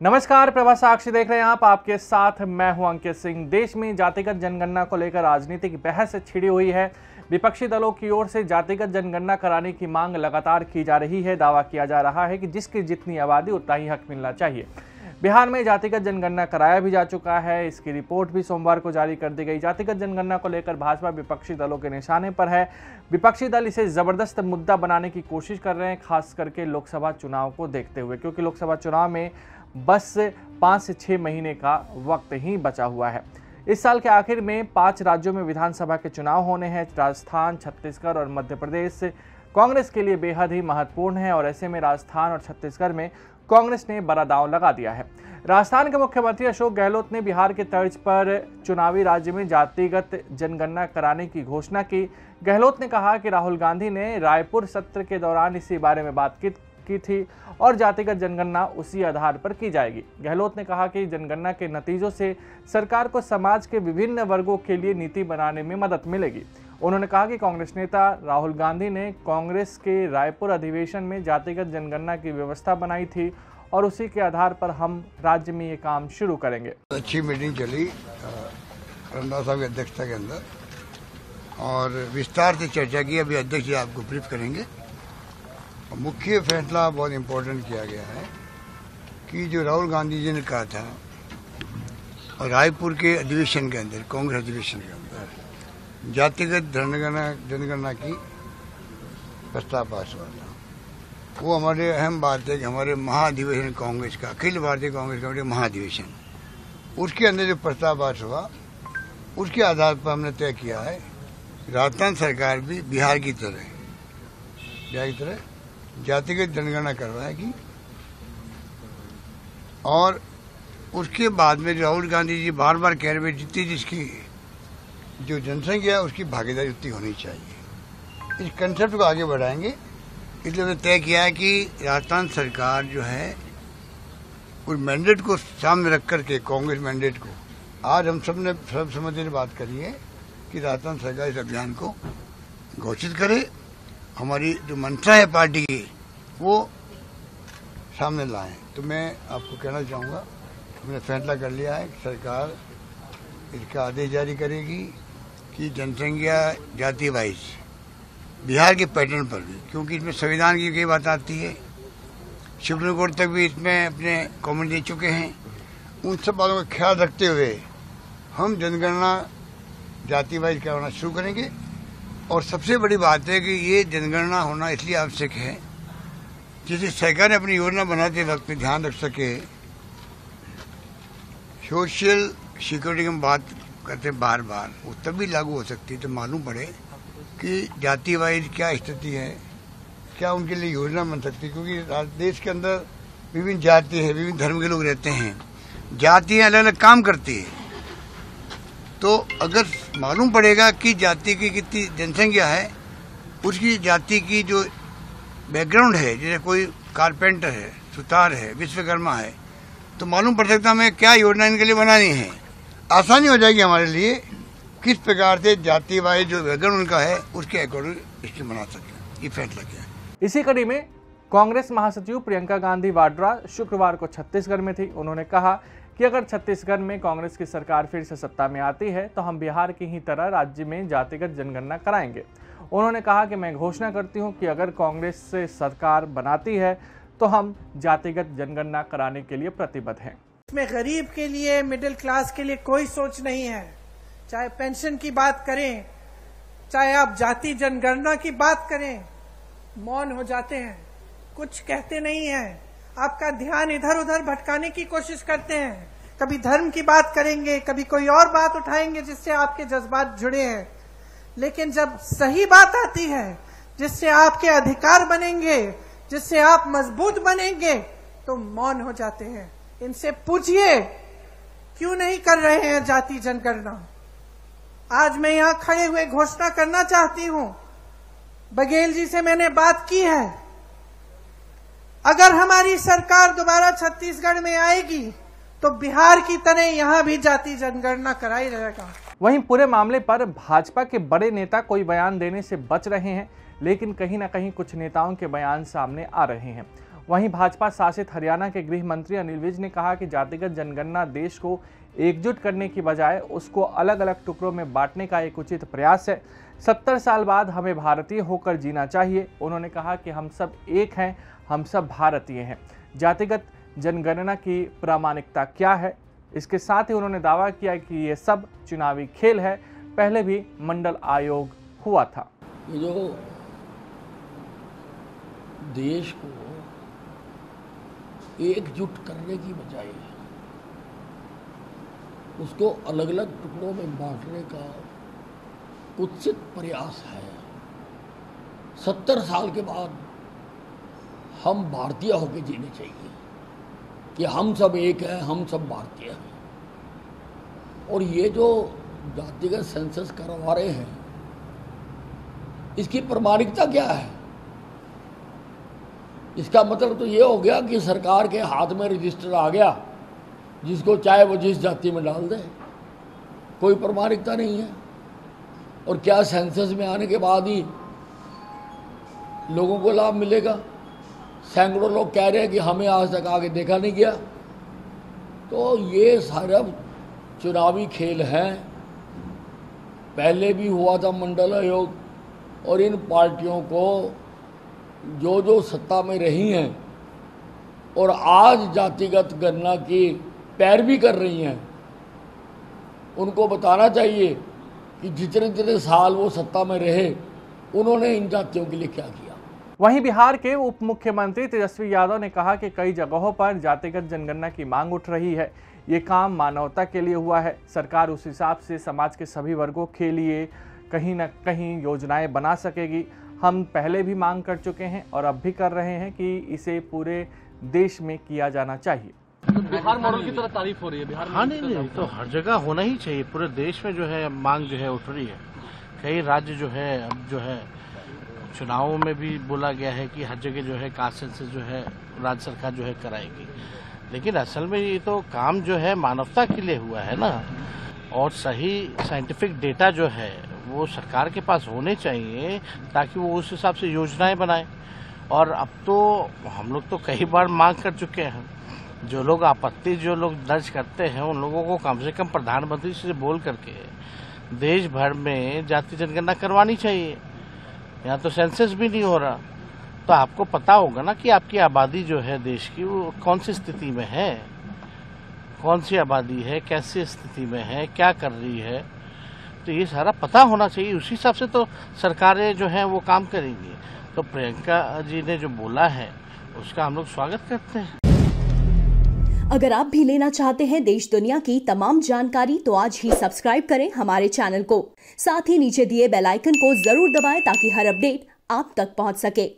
नमस्कार, प्रभा साक्षी देख रहे हैं आप। आपके साथ मैं हूं अंकित सिंह। देश में जातिगत जनगणना को लेकर राजनीतिक बहस छिड़ी हुई है। विपक्षी दलों की ओर से जातिगत जनगणना कराने की मांग लगातार की जा रही है। दावा किया जा रहा है कि जिसकी जितनी आबादी उतना ही हक मिलना चाहिए। बिहार में जातिगत जनगणना कराया भी जा चुका है। इसकी रिपोर्ट भी सोमवार को जारी कर दी गई। जातिगत जनगणना को लेकर भाजपा विपक्षी दलों के निशाने पर है। विपक्षी दल इसे जबरदस्त मुद्दा बनाने की कोशिश कर रहे हैं, खास करके लोकसभा चुनाव को देखते हुए, क्योंकि लोकसभा चुनाव में बस 5 से 6 महीने का वक्त ही बचा हुआ है। इस साल के आखिर में 5 राज्यों में विधानसभा के चुनाव होने हैं। राजस्थान, छत्तीसगढ़ और मध्य प्रदेश कांग्रेस के लिए बेहद ही महत्वपूर्ण है और ऐसे में राजस्थान और छत्तीसगढ़ में कांग्रेस ने बड़ा दांव लगा दिया है। राजस्थान के मुख्यमंत्री अशोक गहलोत ने बिहार के तर्ज पर चुनावी राज्य में जातिगत जनगणना कराने की घोषणा की। गहलोत ने कहा कि राहुल गांधी ने रायपुर सत्र के दौरान इसी बारे में बात की थी और जातिगत जनगणना उसी आधार पर की जाएगी। गहलोत ने कहा कि जनगणना के नतीजों से सरकार को समाज के विभिन्न वर्गों के लिए नीति बनाने में मदद मिलेगी। उन्होंने कहा कि कांग्रेस नेता राहुल गांधी ने कांग्रेस के रायपुर अधिवेशन में जातिगत जनगणना की व्यवस्था बनाई थी और उसी के आधार पर हम राज्य में ये काम शुरू करेंगे। अच्छी मीटिंग चली रंधावा साहब की अध्यक्षता के अंदर और विस्तार से चर्चा की। अभी अध्यक्ष जी आपको ब्रीफ करेंगे। मुख्य फैसला बहुत इम्पोर्टेंट किया गया है कि जो राहुल गांधी जी ने कहा था और रायपुर के अधिवेशन के अंदर, कांग्रेस अधिवेशन के अंदर जातिगत जनगणना की प्रस्ताव पास हुआ था, वो हमारे अहम बात है कि हमारे महाधिवेशन कांग्रेस का, अखिल भारतीय कांग्रेस कमेटी महाधिवेशन, उसके अंदर जो प्रस्ताव पास हुआ उसके आधार पर हमने तय किया है राजस्थान सरकार भी बिहार की तरह जातिगत जनगणना करवाएगी और उसके बाद में राहुल गांधी जी बार बार कह रहे हैं जितनी जिसकी जो जनसंख्या है उसकी भागीदारी उतनी होनी चाहिए। इस कंसेप्ट को आगे बढ़ाएंगे। इसलिए हमने तय किया है कि राजस्थान सरकार जो है उस मैंडेट को सामने रख करके, कांग्रेस मैंडेट को, आज हम सब ने सर्वसम्मति से बात करी है कि राजस्थान सरकार इस अभियान को घोषित करे। हमारी जो मंशा है पार्टी की वो सामने लाएं। तो मैं आपको कहना चाहूँगा, हमने फैसला कर लिया है कि सरकार इसका आदेश जारी करेगी कि जनसंख्या जाति वाइज बिहार के पैटर्न पर भी, क्योंकि इसमें संविधान की कई बात आती है, सुप्रीम कोर्ट तक भी इसमें अपने कमेंट दे चुके हैं, उन सब बातों का ख्याल रखते हुए हम जनगणना जाति वाइज करवाना शुरू करेंगे। और सबसे बड़ी बात है कि ये जनगणना होना इसलिए आवश्यक है जिससे सरकार ने अपनी योजना बनाते वक्त में ध्यान रख सके। सोशल सिक्योरिटी की बात करते बार बार, वो तभी लागू हो सकती है तो मालूम पड़े कि जाति वाइज क्या स्थिति है, क्या उनके लिए योजना बन सकती है। क्योंकि देश के अंदर विभिन्न जाति है, विभिन्न धर्म के लोग रहते हैं, जातियाँ अलग अलग काम करती है। तो अगर मालूम पड़ेगा कि जाति की कितनी जनसंख्या है, उसकी जाति की जो बैकग्राउंड है, जैसे कोई कारपेंटर है, सुतार है, विश्वकर्मा है, तो मालूम पड़ सकता हमें क्या योजना इनके लिए बनानी है। आसानी हो जाएगी हमारे लिए किस प्रकार से जाति वाइज जो बैकग्राउंड उनका है उसके अकॉर्डिंग स्कीम बना सके। ये फैसला किया। इसी कड़ी में कांग्रेस महासचिव प्रियंका गांधी वाड्रा शुक्रवार को छत्तीसगढ़ में थी। उन्होंने कहा कि अगर छत्तीसगढ़ में कांग्रेस की सरकार फिर से सत्ता में आती है तो हम बिहार की ही तरह राज्य में जातिगत जनगणना कराएंगे। उन्होंने कहा कि मैं घोषणा करती हूं कि अगर कांग्रेस से सरकार बनाती है तो हम जातिगत जनगणना कराने के लिए प्रतिबद्ध हैं। इसमें गरीब के लिए, मिडिल क्लास के लिए कोई सोच नहीं है। चाहे पेंशन की बात करें, चाहे आप जाति जनगणना की बात करें, मौन हो जाते हैं, कुछ कहते नहीं हैं। आपका ध्यान इधर उधर भटकाने की कोशिश करते हैं। कभी धर्म की बात करेंगे, कभी कोई और बात उठाएंगे जिससे आपके जज्बात जुड़े हैं। लेकिन जब सही बात आती है जिससे आपके अधिकार बनेंगे, जिससे आप मजबूत बनेंगे, तो मौन हो जाते हैं। इनसे पूछिए क्यों नहीं कर रहे हैं जाति जनगणना। आज मैं यहां खड़े हुए घोषणा करना चाहती हूं, बघेल जी से मैंने बात की है, अगर हमारी सरकार दोबारा छत्तीसगढ़ में आएगी तो बिहार की तरह यहां भी जाति जनगणना कराई रहेगा। वहीं पूरे मामले पर भाजपा के बड़े नेता कोई बयान देने से बच रहे हैं। लेकिन कहीं ना कहीं कुछ नेताओं के बयान सामने आ रहे हैं। वहीं भाजपा शासित हरियाणा के गृह मंत्री अनिल विज ने कहा कि जातिगत जनगणना देश को एकजुट करने की बजाय उसको अलग अलग टुकड़ों में बांटने का एक उचित प्रयास है। 70 साल बाद हमें भारतीय होकर जीना चाहिए। उन्होंने कहा कि हम सब एक हैं, हम सब भारतीय हैं। जातिगत जनगणना की प्रामाणिकता क्या है, इसके साथ ही उन्होंने दावा किया कि ये सब चुनावी खेल है। पहले भी मंडल आयोग हुआ था। ये जो देश को एकजुट करने की बजाय उसको अलग अलग टुकड़ों में बांटने का कुत्सित प्रयास है। 70 साल के बाद हम भारतीय होकर जीने चाहिए कि हम सब एक हैं, हम सब भारतीय हैं। और ये जो जातिगत सेंसस करवा रहे हैं, इसकी प्रामाणिकता क्या है? इसका मतलब तो ये हो गया कि सरकार के हाथ में रजिस्टर आ गया, जिसको चाहे वो जिस जाति में डाल दे, कोई प्रामाणिकता नहीं है। और क्या सेंसस में आने के बाद ही लोगों को लाभ मिलेगा? सैकड़ों लोग कह रहे हैं कि हमें आज तक आगे देखा नहीं गया। तो ये सारा चुनावी खेल है। पहले भी हुआ था मंडल आयोग, और इन पार्टियों को जो जो सत्ता में रही हैं और आज जातिगत गणना की पैरवी कर रही हैं, उनको बताना चाहिए कि जितने जितने साल वो सत्ता में रहे, उन्होंने इन जातियों के लिए क्या किया। वहीं बिहार के उप मुख्यमंत्री तेजस्वी यादव ने कहा कि कई जगहों पर जातिगत जनगणना की मांग उठ रही है। ये काम मानवता के लिए हुआ है। सरकार उस हिसाब से समाज के सभी वर्गों के लिए कहीं ना कहीं योजनाएं बना सकेगी। हम पहले भी मांग कर चुके हैं और अब भी कर रहे हैं कि इसे पूरे देश में किया जाना चाहिए। तो बिहार मॉडल की तरह तारीफ हो रही है। बिहार हाँ नहीं, तो हर जगह होना ही चाहिए। पूरे देश में जो है मांग जो है उठ रही है। कई राज्य जो है अब जो है चुनावों में भी बोला गया है कि हर जगह जो है कास्ट सेंसस जो है राज्य सरकार जो है कराएगी। लेकिन असल में ये तो काम जो है मानवता के लिए हुआ है ना, और सही साइंटिफिक डेटा जो है वो सरकार के पास होने चाहिए ताकि वो उस हिसाब से योजनाएं बनाए। और अब तो हम लोग तो कई बार मांग कर चुके हैं। जो लोग आपत्ति जो लोग दर्ज करते हैं, उन लोगों को कम से कम प्रधानमंत्री से बोल करके देश भर में जाति जनगणना करवानी चाहिए। यहाँ तो सेंसस भी नहीं हो रहा, तो आपको पता होगा ना कि आपकी आबादी जो है देश की वो कौन सी स्थिति में है, कौन सी आबादी है, कैसी स्थिति में है, क्या कर रही है। तो ये सारा पता होना चाहिए। उसी हिसाब से तो सरकारें जो हैं वो काम करेंगी। तो प्रियंका जी ने जो बोला है उसका हम लोग स्वागत करते हैं। अगर आप भी लेना चाहते हैं देश दुनिया की तमाम जानकारी, तो आज ही सब्सक्राइब करें हमारे चैनल को। साथ ही नीचे दिए बेल आइकन को जरूर दबाएं ताकि हर अपडेट आप तक पहुंच सके।